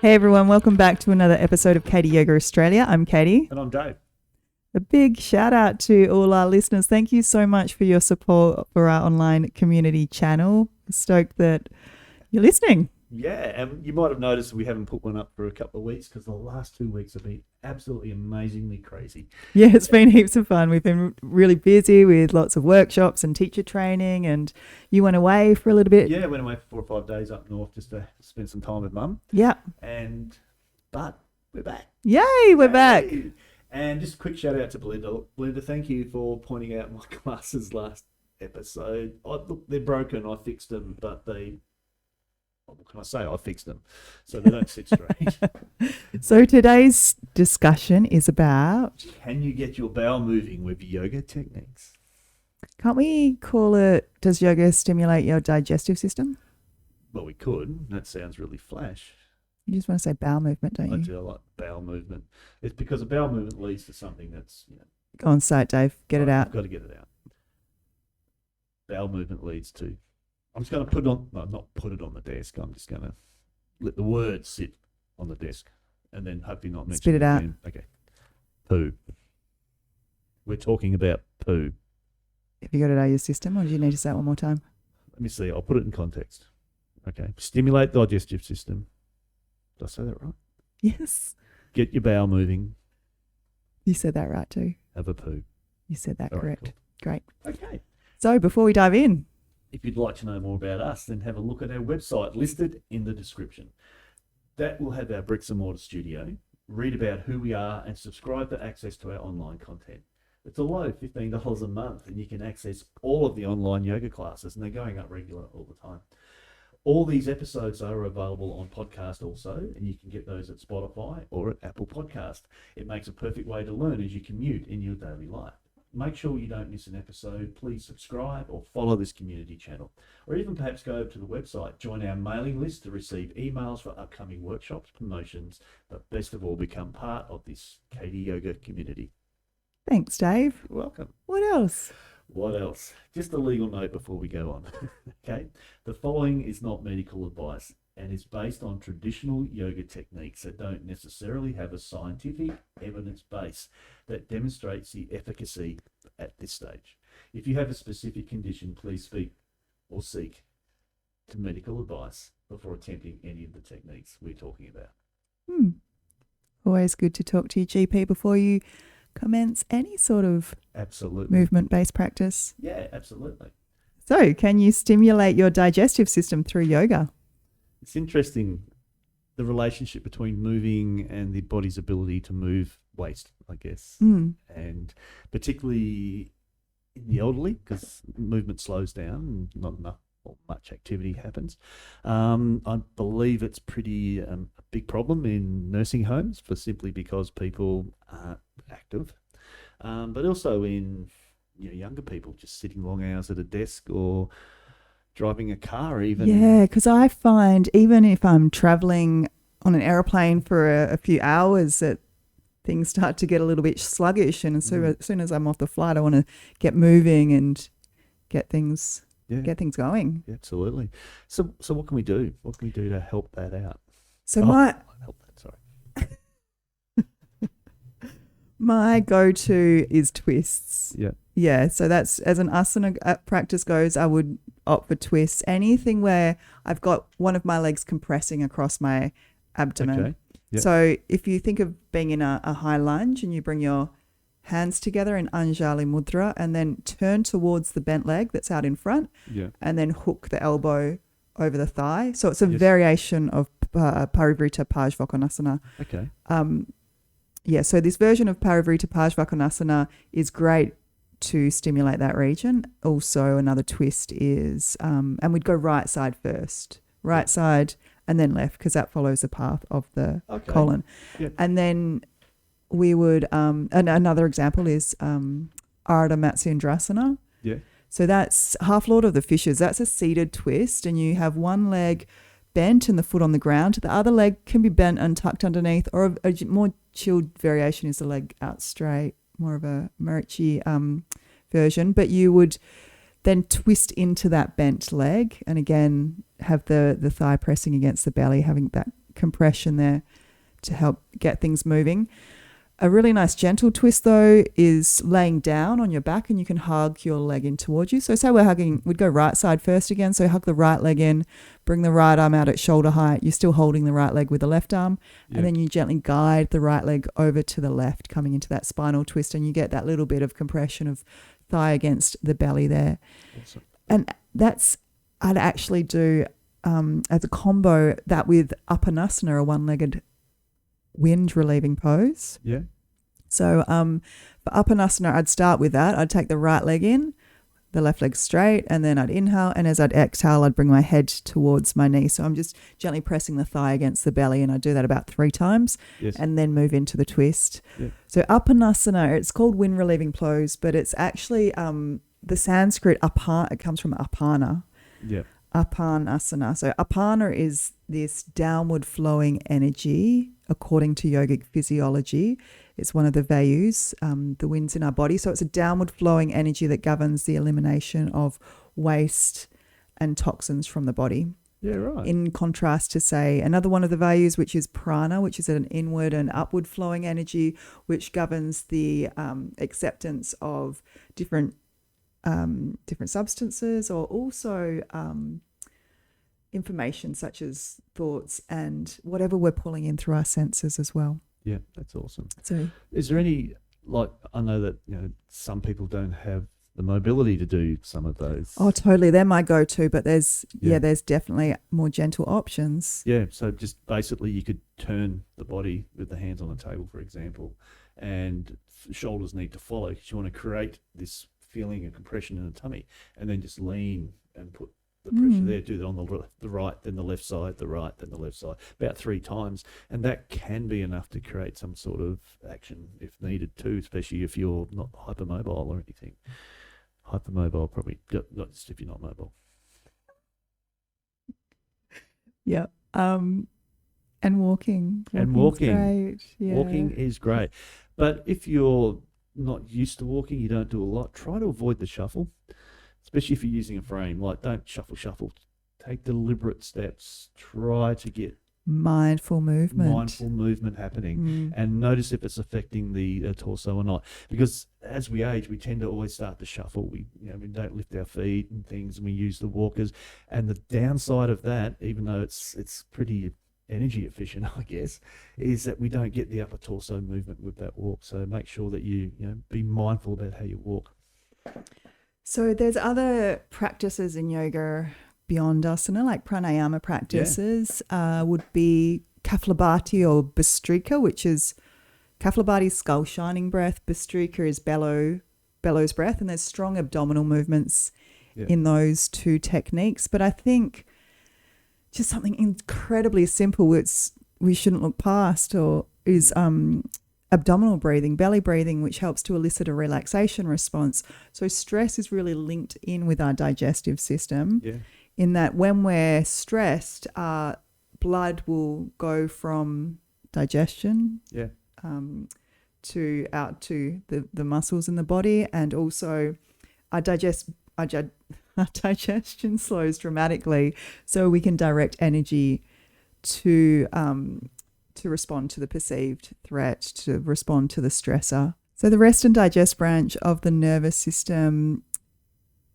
Hey everyone, welcome back to another episode of Katie Yoga Australia. I'm Katie. And I'm Dave. A big shout out to all our listeners. Thank you so much for your support for our online community channel. Stoked that you're listening. Yeah, and you might have noticed we haven't put one up for a couple of weeks because the last 2 weeks have been absolutely amazingly crazy. Yeah, it's been heaps of fun. We've been really busy with lots of workshops and teacher training, and you went away for a little bit. Yeah, went away for 4 or 5 days up north just to spend some time with Mum. Yeah. But we're back. Yay, we're back. And just a quick shout out to Belinda. Belinda, thank you for pointing out my glasses last episode. Look, they're broken. I fixed them, but what can I say? I fixed them, so they don't sit straight. So today's discussion is about... Can you get your bowel moving with yoga techniques? Can't we call it, does yoga stimulate your digestive system? Well, we could. That sounds really flash. You just want to say bowel movement, don't you? I do. I like bowel movement. It's because a bowel movement leads to something that's... Go on, say it, Dave. Get it out. I've got to get it out. Bowel movement leads to... I'm just going to put it on... No, not put it on the desk. I'm just going to let the words sit on the desk and then hopefully not mention Spit it out. again. Okay. Poo. We're talking about poo. Have you got it out of your system, or do you need to say it one more time? Let me see. I'll put it in context. Okay. Stimulate the digestive system. Did I say that right? Yes. Get your bowel moving. You said that right too. Have a poo. You said that All right, correct. Great. Okay. So before we dive in, if you'd like to know more about us, then have a look at our website listed in the description. That will have our bricks and mortar studio, read about who we are, and subscribe for access to our online content. It's a low $15 a month, and you can access all of the online yoga classes, and they're going up regular all the time. All these episodes are available on podcast also, and you can get those at Spotify or at Apple Podcast. It makes a perfect way to learn as you commute in your daily life. Make sure you don't miss an episode. Please subscribe or follow this community channel. Or even perhaps go over to the website, join our mailing list to receive emails for upcoming workshops, promotions, but best of all, become part of this Katie Yoga community. thanks, Dave. You're welcome. What else? What else? Just a legal note before we go on. Okay. The following is not medical advice and is based on traditional yoga techniques that don't necessarily have a scientific evidence base that demonstrates the efficacy at this stage. If you have a specific condition, please speak or seek to medical advice before attempting any of the techniques we're talking about. Always good to talk to your GP before you commence any sort of Absolutely. movement-based practice. Yeah, absolutely. So, can you stimulate your digestive system through yoga? It's interesting, the relationship between moving and the body's ability to move waste, I guess. And particularly in the elderly, because movement slows down and not enough or much activity happens. I believe it's pretty a big problem in nursing homes simply because people aren't active. But also in younger people just sitting long hours at a desk or driving a car even. Yeah, because I find even if I'm traveling on an aeroplane for a few hours, that things start to get a little bit sluggish. And so as soon as I'm off the flight, I want to get moving and get things going. Yeah, absolutely. So what can we do? What can we do to help that out? So my go-to is twists. Yeah. Yeah, so that's, as an asana practice goes, I would opt for twists. Anything where I've got one of my legs compressing across my abdomen. Okay. Yep. So if you think of being in a high lunge and you bring your hands together in Anjali Mudra and then turn towards the bent leg that's out in front, and then hook the elbow over the thigh. So it's a variation of Parivrita Pajvakonasana. Okay. So this version of Parivrita Pajvakonasana is great to stimulate that region. Also, another twist is, and we'd go right side first, right side and then left, because that follows the path of the colon. Yep. And then we would, another example is Ardha Matsyendrasana. Yeah. So that's Half Lord of the Fishes. That's a seated twist, and you have one leg bent and the foot on the ground. The other leg can be bent and tucked underneath, or a more chilled variation is the leg out straight, more of a Marichi version. But you would then twist into that bent leg and again have the thigh pressing against the belly, having that compression there to help get things moving. A really nice gentle twist though is laying down on your back, and you can hug your leg in towards you. So say we'd go right side first again. So hug the right leg in, bring the right arm out at shoulder height. You're still holding the right leg with the left arm. And then you gently guide the right leg over to the left, coming into that spinal twist, and you get that little bit of compression of thigh against the belly there. Awesome. And I'd actually do as a combo that with Apanasana, a one-legged wind relieving pose. Yeah. So for Apanasana, I'd start with that. I'd take the right leg in, the left leg straight, and then I'd inhale. And as I'd exhale, I'd bring my head towards my knee. So I'm just gently pressing the thigh against the belly, and I do that about 3 times, and then move into the twist. Yeah. So Apanasana, it's called wind relieving pose, but it's actually the Sanskrit it comes from apana. Yeah. Apanasana. So apana is this downward flowing energy according to yogic physiology. It's one of the Vayus, the winds in our body. So it's a downward flowing energy that governs the elimination of waste and toxins from the body. Yeah, right. In contrast to, say, another one of the Vayus, which is prana, which is an inward and upward flowing energy, which governs the acceptance of different substances, or also information such as thoughts and whatever we're pulling in through our senses as well. Yeah, that's awesome. So, is there any, I know that some people don't have the mobility to do some of those. Oh, totally. They're my go-to, but there's definitely more gentle options. Yeah, so just basically you could turn the body with the hands on the table, for example, and shoulders need to follow because you want to create this feeling of compression in the tummy, and then just lean and put the pressure there. Do that on the right, then the left side, the right, then the left side, about 3 times, and that can be enough to create some sort of action if needed too, especially if you're not hypermobile or anything. Hypermobile probably not just if you're not mobile. Yeah. And walking. Great. Yeah. Walking is great, but if you're not used to walking, you don't do a lot, try to avoid the shuffle, especially if you're using a frame. Don't shuffle. Take deliberate steps. Try to get mindful movement happening, and notice if it's affecting the torso or not. Because as we age, we tend to always start to shuffle. We don't lift our feet and things, and we use the walkers. And the downside of that, even though it's pretty energy efficient, I guess, is that we don't get the upper torso movement with that walk. So make sure that you be mindful about how you walk. So there's other practices in yoga beyond asana, like pranayama practices. Would be Kapalabhati or Bhastrika, which is Kapalabhati skull shining breath, Bhastrika is bellows breath, and there's strong abdominal movements in those 2 techniques. But I think just something incredibly simple we shouldn't look past is abdominal breathing, belly breathing, which helps to elicit a relaxation response. So stress is really linked in with our digestive system, in that when we're stressed, our blood will go from digestion to out to the muscles in the body, and also our digestion slows dramatically, so we can direct energy to respond to the perceived threat, to respond to the stressor. So the rest and digest branch of the nervous system,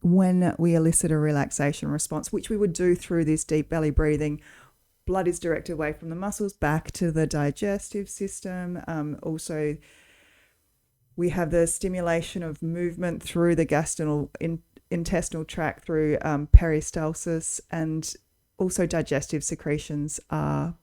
when we elicit a relaxation response, which we would do through this deep belly breathing, blood is directed away from the muscles back to the digestive system. Also, we have the stimulation of movement through the intestinal tract through peristalsis, and also digestive secretions are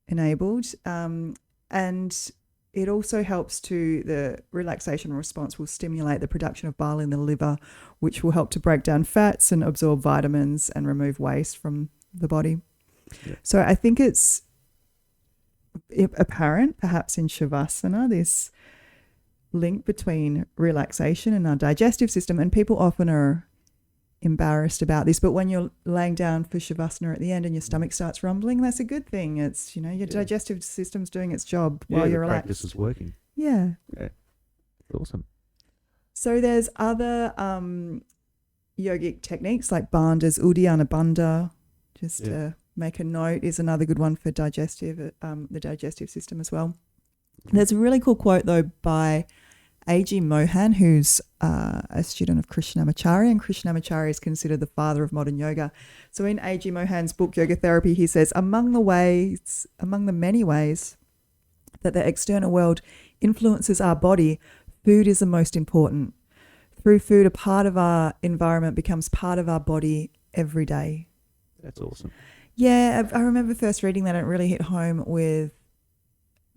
enabled. And it also helps the relaxation response will stimulate the production of bile in the liver, which will help to break down fats and absorb vitamins and remove waste from the body. Yeah. So I think it's apparent, perhaps in Shavasana, this link between relaxation and our digestive system, and people often are embarrassed about this, but when you're laying down for Shavasana at the end and your stomach starts rumbling, that's a good thing. It's your digestive system's doing its job while you're relaxed. Practice is working. Yeah. Awesome. So there's other yogic techniques like bandhas, Uddiyana Bandha, just make a note is another good one for digestive, the digestive system as well. There's a really cool quote though by A.G. Mohan, who's a student of Krishnamacharya, and Krishnamacharya is considered the father of modern yoga. So in A.G. Mohan's book Yoga Therapy, he says, among the many ways that the external world influences our body, food is the most important. Through food, a part of our environment becomes part of our body every day. That's awesome. Yeah, I remember first reading that, and it really hit home with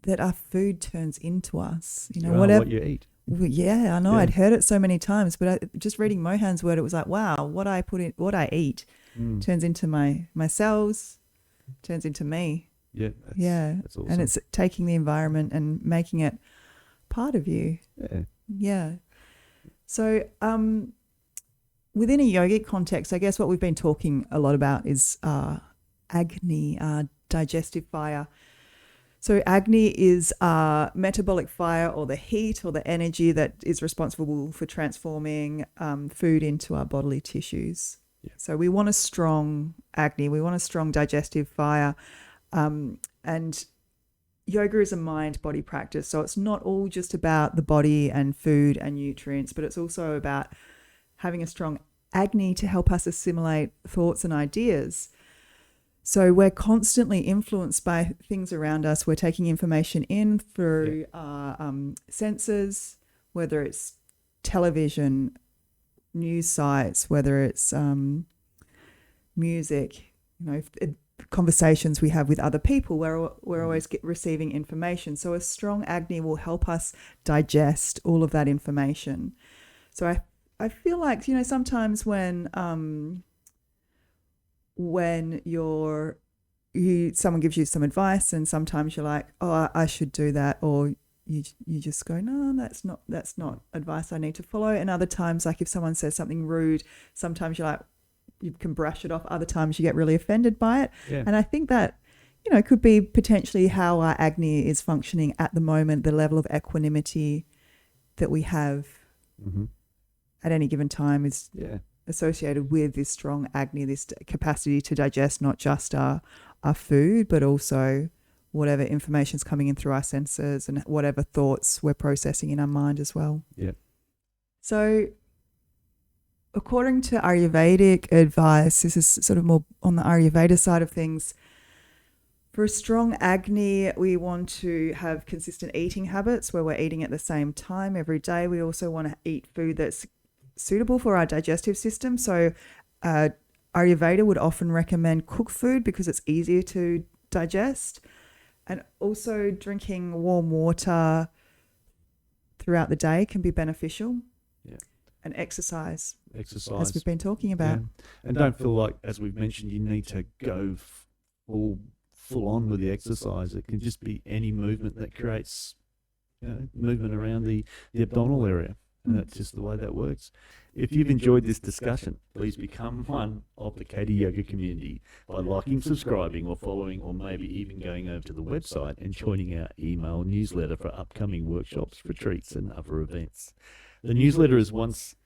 that our food turns into us. You know, What you eat. Yeah, I know. Yeah. I'd heard it so many times, but just reading Mohan's word, it was like, wow, what I eat turns into my cells, turns into me. Yeah. That's awesome. And it's taking the environment and making it part of you. Yeah. Yeah. So within a yogic context, I guess what we've been talking a lot about is Agni, digestive fire. So Agni is metabolic fire, or the heat or the energy that is responsible for transforming food into our bodily tissues. Yeah. So we want a strong Agni, we want a strong digestive fire. And yoga is a mind-body practice. So it's not all just about the body and food and nutrients, but it's also about having a strong Agni to help us assimilate thoughts and ideas. So we're constantly influenced by things around us. We're taking information in through our senses, whether it's television, news sites, whether it's music, conversations we have with other people. We're always receiving information. So a strong Agni will help us digest all of that information. So I feel like, sometimes when someone gives you some advice, and sometimes you're like, oh, I should do that, or you just go, no, that's not advice I need to follow. And other times, like if someone says something rude, sometimes you're like, you can brush it off. Other times you get really offended by it. Yeah. And I think that, could be potentially how our Agni is functioning at the moment, the level of equanimity that we have at any given time is associated with this strong Agni, this capacity to digest not just our food, but also whatever information is coming in through our senses and whatever thoughts we're processing in our mind as well. Yeah. So according to Ayurvedic advice, this is sort of more on the Ayurveda side of things. For a strong Agni, we want to have consistent eating habits where we're eating at the same time every day. We also want to eat food that's suitable for our digestive system. So Ayurveda would often recommend cooked food because it's easier to digest, and also drinking warm water throughout the day can be beneficial. Yeah. And exercise, as we've been talking about. Yeah. And don't feel like, as we've mentioned, you need to go full on with the exercise. It can just be any movement that creates movement around the abdominal area. And that's just the way that works. If you've enjoyed this discussion, please become one of the Katie Yoga community by liking, subscribing, or following, or maybe even going over to the website and joining our email newsletter for upcoming workshops, retreats, and other events. The newsletter is once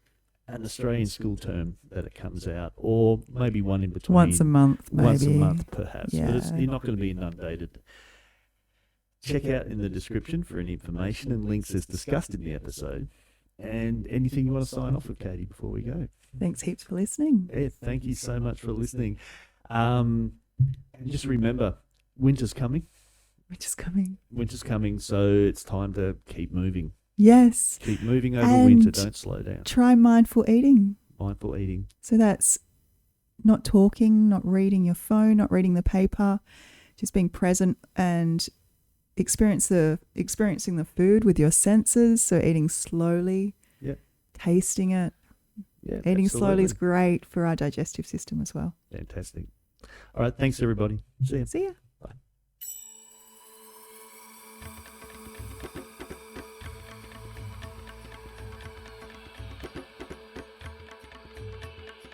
an Australian school term that it comes out, or maybe one in between. Once a month, maybe. Once a month, perhaps. Yeah. But you're not going to be inundated. Check out in the description for any information and links as discussed in the episode. And anything you want to sign off with, Katie, before we go? Thanks heaps for listening. Yeah, thank you so much for listening. And just remember, winter's coming. Winter's coming, so it's time to keep moving. Yes. Keep moving over winter. Don't slow down. Try mindful eating. Mindful eating. So that's not talking, not reading your phone, not reading the paper, just being present and experiencing the food with your senses. So eating slowly, tasting it. Yeah, eating slowly is great for our digestive system as well. Fantastic. All right. Thanks, everybody. See ya.